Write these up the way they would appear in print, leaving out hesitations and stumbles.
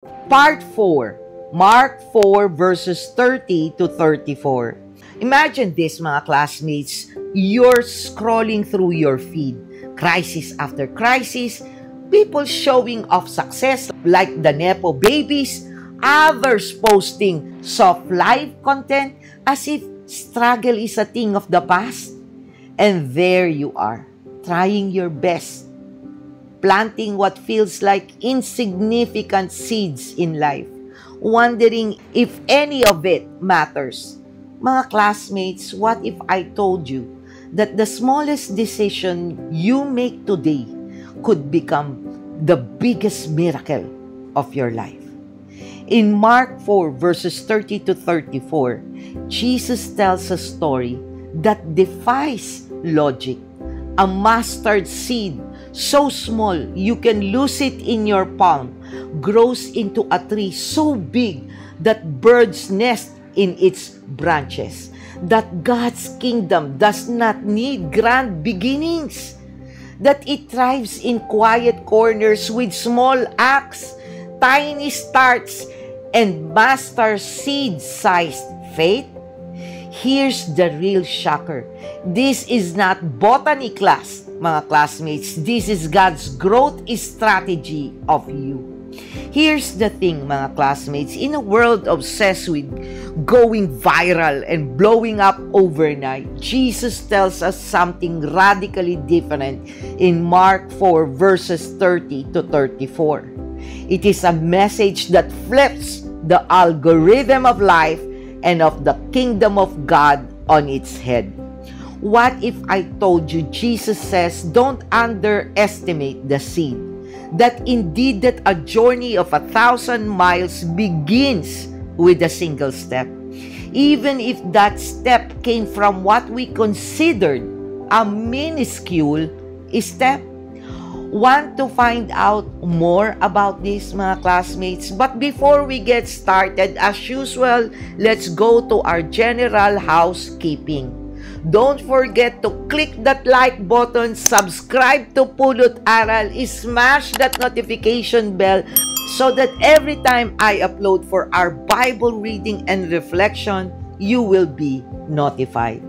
Part 4, Mark 4 verses 30 to 34. Imagine this, mga classmates. You're scrolling through your feed. Crisis after crisis, people showing off success like the Nepo babies, others posting soft life content as if struggle is a thing of the past. And there you are, trying your best, planting what feels like insignificant seeds in life, wondering if any of it matters. Mga classmates, what if I told you that the smallest decision you make today could become the biggest miracle of your life? In Mark 4 verses 30 to 34, Jesus tells a story that defies logic. A mustard seed so small you can lose it in your palm grows into a tree so big that birds nest in its branches. That God's kingdom does not need grand beginnings. That it thrives in quiet corners with small acts, tiny starts, and mustard seed-sized faith. Here's the real shocker. This is not botany class, mga classmates. This is God's growth strategy of you. Here's the thing, mga classmates. In a world obsessed with going viral and blowing up overnight, Jesus tells us something radically different in Mark 4 verses 30 to 34. It is a message that flips the algorithm of life and of the kingdom of God on its head. What if I told you Jesus says, don't underestimate the seed? That indeed that a journey of 1,000 miles begins with a single step. Even if that step came from what we considered a minuscule step. Want to find out more about this, mga classmates? But before we get started, as usual, let's go to our general housekeeping. Don't forget to click that like button, subscribe to Pulot Aral, smash that notification bell so that every time I upload for our Bible reading and reflection, you will be notified.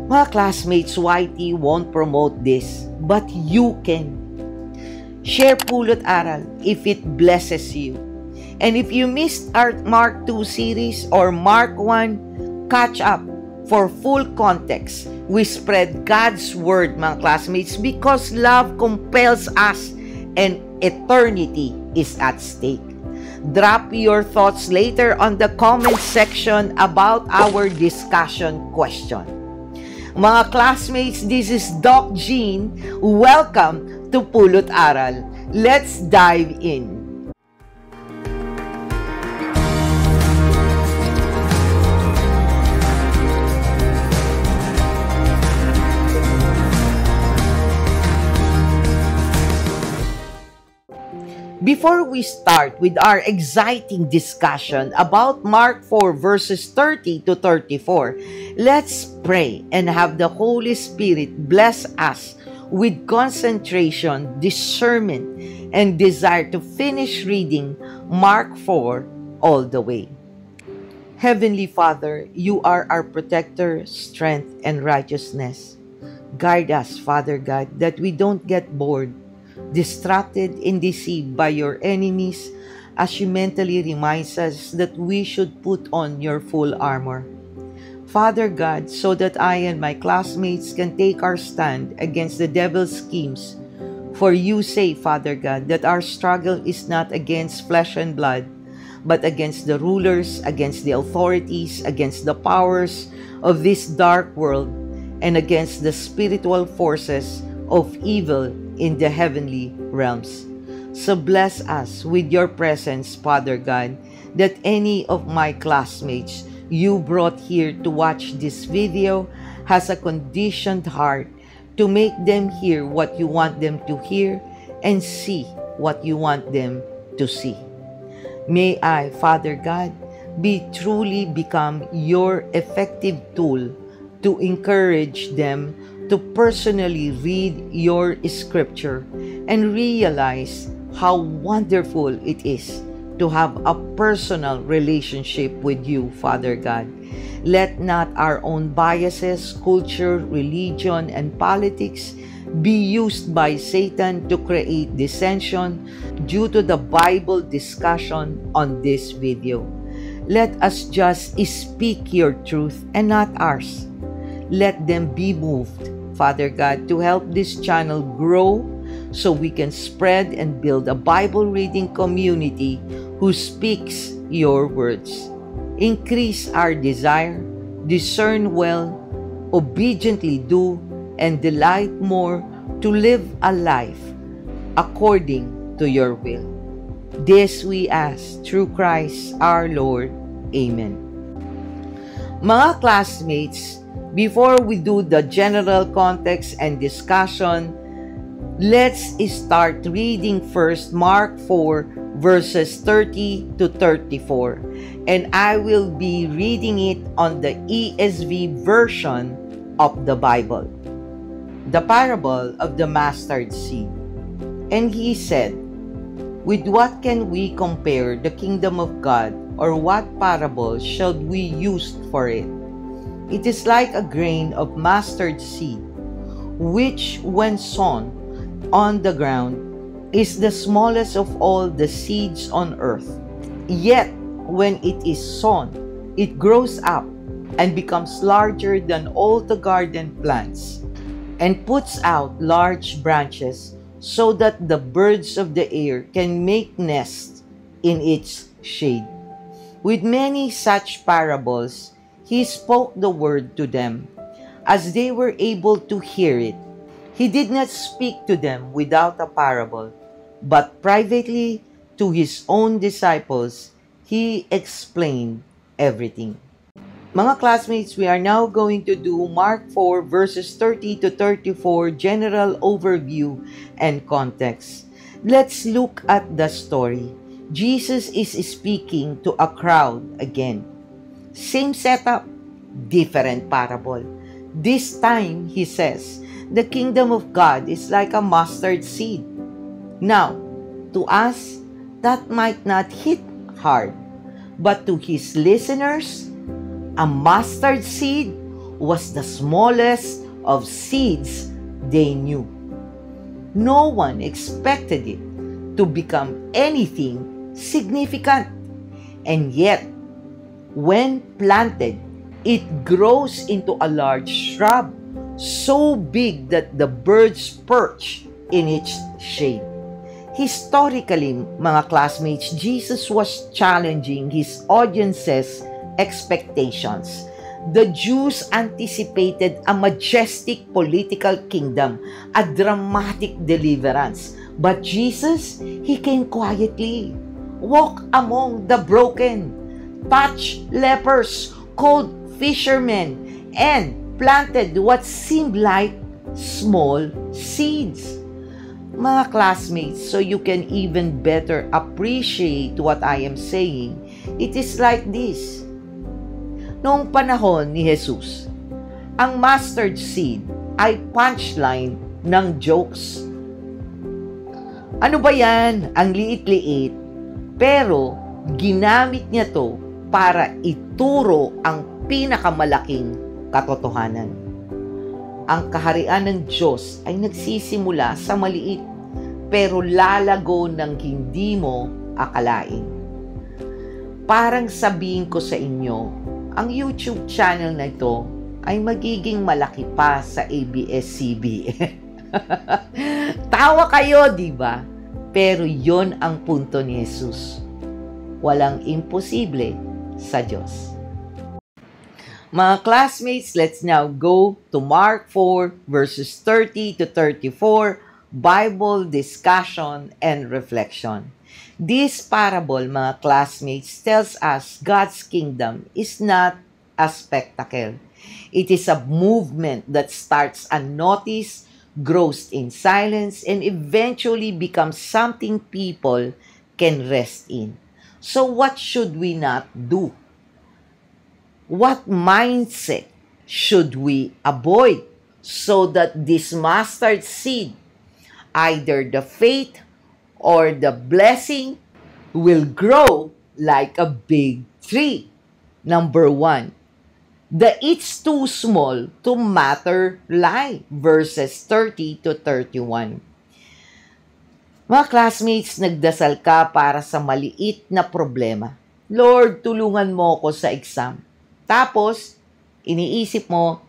Mga classmates, YT won't promote this, but you can. Share Pulot Aral if it blesses you. And if you missed our Mark 2 series or Mark 1, catch up for full context. We spread God's Word, mga classmates, because love compels us and eternity is at stake. Drop your thoughts later on the comment section about our discussion question. Mga classmates, this is Doc Jean. Welcome to Pulot Aral. Let's dive in. Before we start with our exciting discussion about Mark 4 verses 30 to 34, let's pray and have the Holy Spirit bless us with concentration, discernment, and desire to finish reading Mark 4 all the way. Heavenly Father, you are our protector, strength, and righteousness. Guide us, Father God, that we don't get bored, distracted and deceived by your enemies, as you mentally reminds us that we should put on your full armor. Father God, so that I and my classmates can take our stand against the devil's schemes. For you say, Father God, that our struggle is not against flesh and blood, but against the rulers, against the authorities, against the powers of this dark world, and against the spiritual forces of evil in the heavenly realms. So bless us with your presence, Father God, that any of my classmates you brought here to watch this video has a conditioned heart to make them hear what you want them to hear and see what you want them to see. May I, Father God, truly become your effective tool to encourage them to personally read your scripture and realize how wonderful it is to have a personal relationship with you, Father God. Let not our own biases, culture, religion, and politics be used by Satan to create dissension due to the Bible discussion on this video. Let us just speak your truth and not ours. Let them be moved, Father God, to help this channel grow so we can spread and build a Bible reading community who speaks your words. Increase our desire, discern well, obediently do, and delight more to live a life according to your will. This we ask through Christ our Lord. Amen. Mga classmates, before we do the general context and discussion, let's start reading first Mark 4 verses 30 to 34. And I will be reading it on the ESV version of the Bible. The parable of the mustard seed. And he said, "With what can we compare the kingdom of God, or what parable shall we use for it? It is like a grain of mustard seed, which when sown on the ground is the smallest of all the seeds on earth. Yet when it is sown, it grows up and becomes larger than all the garden plants, and puts out large branches so that the birds of the air can make nests in its shade." With many such parables, he spoke the word to them, as they were able to hear it. He did not speak to them without a parable, but privately to his own disciples, he explained everything. Mga classmates, we are now going to do Mark 4 verses 30 to 34 general overview and context. Let's look at the story. Jesus is speaking to a crowd again. Same setup, different parable. This time, he says, the kingdom of God is like a mustard seed. Now, to us, that might not hit hard, but to his listeners, a mustard seed was the smallest of seeds they knew. No one expected it to become anything significant. And yet, when planted, it grows into a large shrub, so big that the birds perch in its shade. Historically, mga classmates, Jesus was challenging his audience's expectations. The Jews anticipated a majestic political kingdom, a dramatic deliverance. But Jesus, he came quietly, walked among the broken, touched lepers, called fishermen, and planted what seemed like small seeds. Mga classmates, so you can even better appreciate what I am saying, it is like this. Noong panahon ni Jesus, ang mustard seed ay punchline ng jokes. Ano ba yan? Ang liit-liit. Pero ginamit niya to para ituro ang pinakamalaking katotohanan. Ang kaharian ng Diyos ay nagsisimula sa maliit, pero lalago ng hindi mo akalain. Parang sabihin ko sa inyo, ang YouTube channel na ito ay magiging malaki pa sa ABS-CBN. Tawa kayo, di ba? Pero yon ang punto ni Jesus. Walang imposible sa Diyos. Mga classmates, let's now go to Mark 4 verses 30 to 34, Bible discussion and reflection. This parable, mga classmates, tells us God's kingdom is not a spectacle. It is a movement that starts unnoticed, grows in silence, and eventually becomes something people can rest in. So what should we not do? What mindset should we avoid so that this mustard seed, either the faith or the blessing, will grow like a big tree. Number 1, the it's too small to matter lie, verses 30 to 31. Mga classmates, nagdasal ka para sa maliit na problema. Lord, tulungan mo ako sa exam. Tapos, iniisip mo,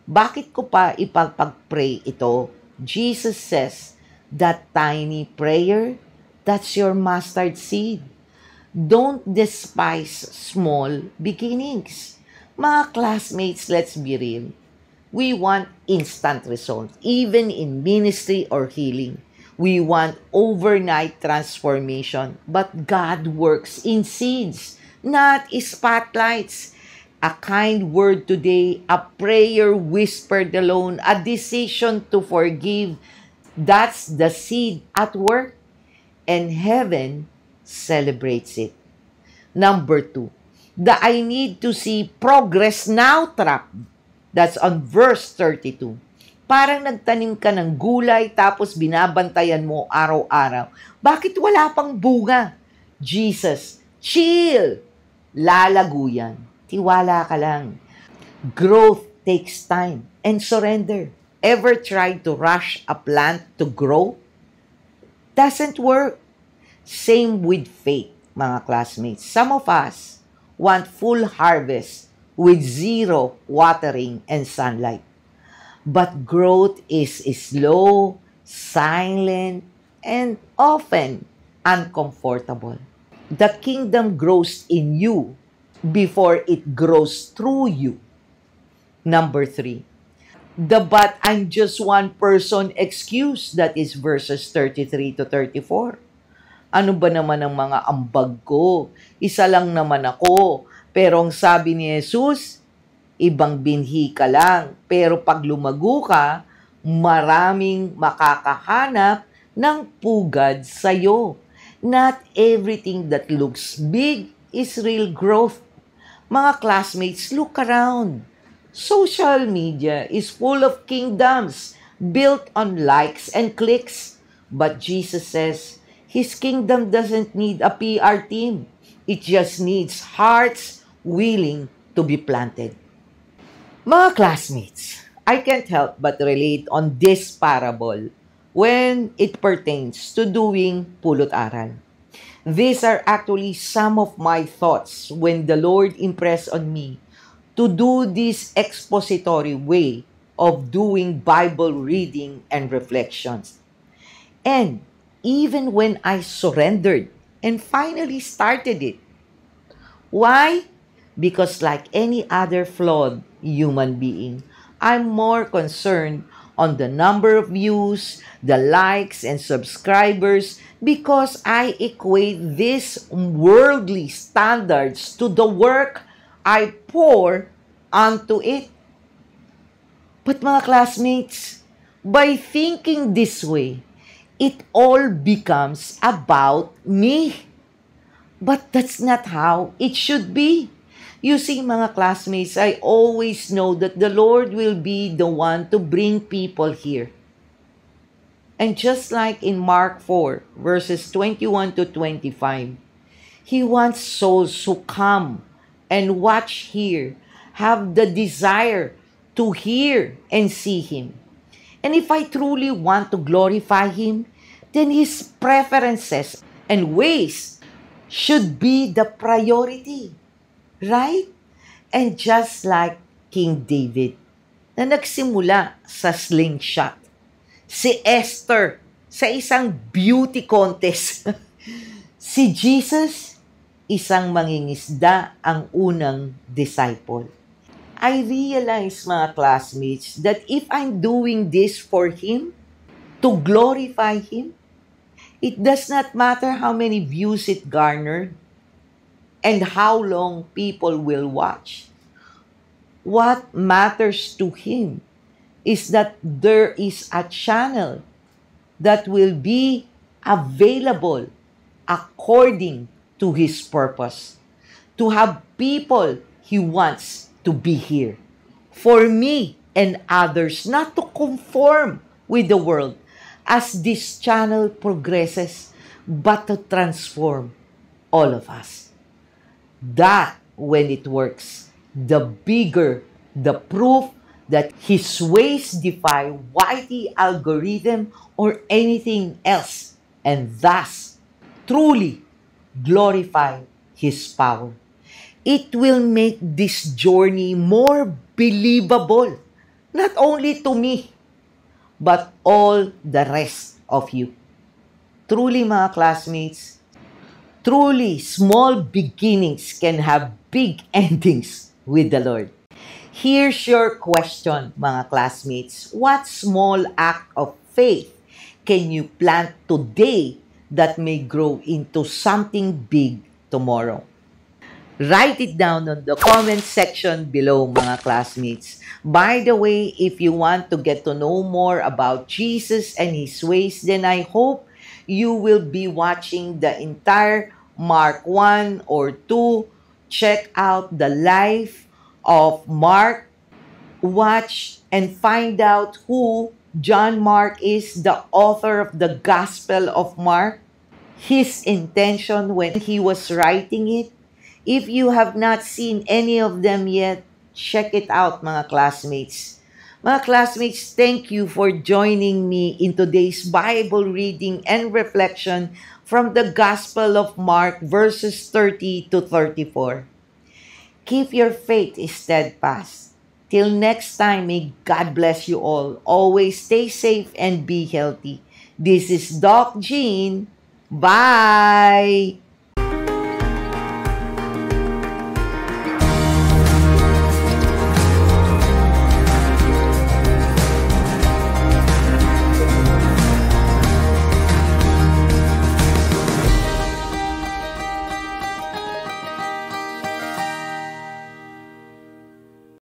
bakit ko pa ipag-pray ito? Jesus says, that tiny prayer, that's your mustard seed. Don't despise small beginnings. Mga classmates, let's be real. We want instant results, even in ministry or healing. We want overnight transformation, but God works in seeds, not spotlights. A kind word today, a prayer whispered alone, a decision to forgive, that's the seed at work, and heaven celebrates it. Number 2, the I need to see progress now trap. That's on verse 32. Parang nagtanim ka ng gulay tapos binabantayan mo araw-araw. Bakit wala pang bunga? Jesus, chill! Lalago yan. Tiwala ka lang. Growth takes time and surrender. Ever tried to rush a plant to grow? Doesn't work. Same with faith, mga classmates. Some of us want full harvest with zero watering and sunlight. But growth is slow, silent, and often uncomfortable. The kingdom grows in you before it grows through you. Number 3, the but I'm just one person excuse, that is verses 33 to 34. Ano ba naman ang mga ambag ko? Isa lang naman ako. Pero ang sabi ni Jesus, ibang binhi ka lang, pero pag lumago ka, maraming makakahanap ng pugad sa'yo. Not everything that looks big is real growth. Mga classmates, look around. Social media is full of kingdoms built on likes and clicks. But Jesus says, His kingdom doesn't need a PR team. It just needs hearts willing to be planted. Mga classmates, I can't help but relate on this parable when it pertains to doing pulot aral. These are actually some of my thoughts when the Lord impressed on me to do this expository way of doing Bible reading and reflections. And even when I surrendered and finally started it. Why? Because like any other flawed human being, I'm more concerned on the number of views, the likes, and subscribers because I equate these worldly standards to the work I pour onto it. But mga classmates, by thinking this way, it all becomes about me. But that's not how it should be. You see, mga classmates, I always know that the Lord will be the one to bring people here. And just like in Mark 4, verses 21 to 25, He wants souls who come and watch here, have the desire to hear and see Him. And if I truly want to glorify Him, then His preferences and ways should be the priority. Right? And just like King David, na nagsimula sa slingshot, si Esther sa isang beauty contest, si Jesus, isang mangingisda ang unang disciple. I realize, mga classmates, that if I'm doing this for Him, to glorify Him, it does not matter how many views it garnered, and how long people will watch. What matters to Him is that there is a channel that will be available according to His purpose. To have people He wants to be here. For me and others, not to conform with the world as this channel progresses, but to transform all of us. That, when it works, the bigger the proof that His ways defy YT algorithm or anything else, and thus truly glorify His power. It will make this journey more believable, not only to me, but all the rest of you. Truly, mga classmates, truly small beginnings can have big endings with the Lord. Here's your question, mga classmates. What small act of faith can you plant today that may grow into something big tomorrow? Write it down on the comment section below, mga classmates. By the way, if you want to get to know more about Jesus and His ways, then I hope you will be watching the entire Mark 1 or 2. Check out the life of Mark. Watch and find out who John Mark is, the author of the Gospel of Mark, his intention when he was writing it. If you have not seen any of them yet, check it out, mga classmates. Mga classmates, thank you for joining me in today's Bible reading and reflection from the Gospel of Mark, verses 30 to 34. Keep your faith steadfast. Till next time, may God bless you all. Always stay safe and be healthy. This is Doc Jean. Bye!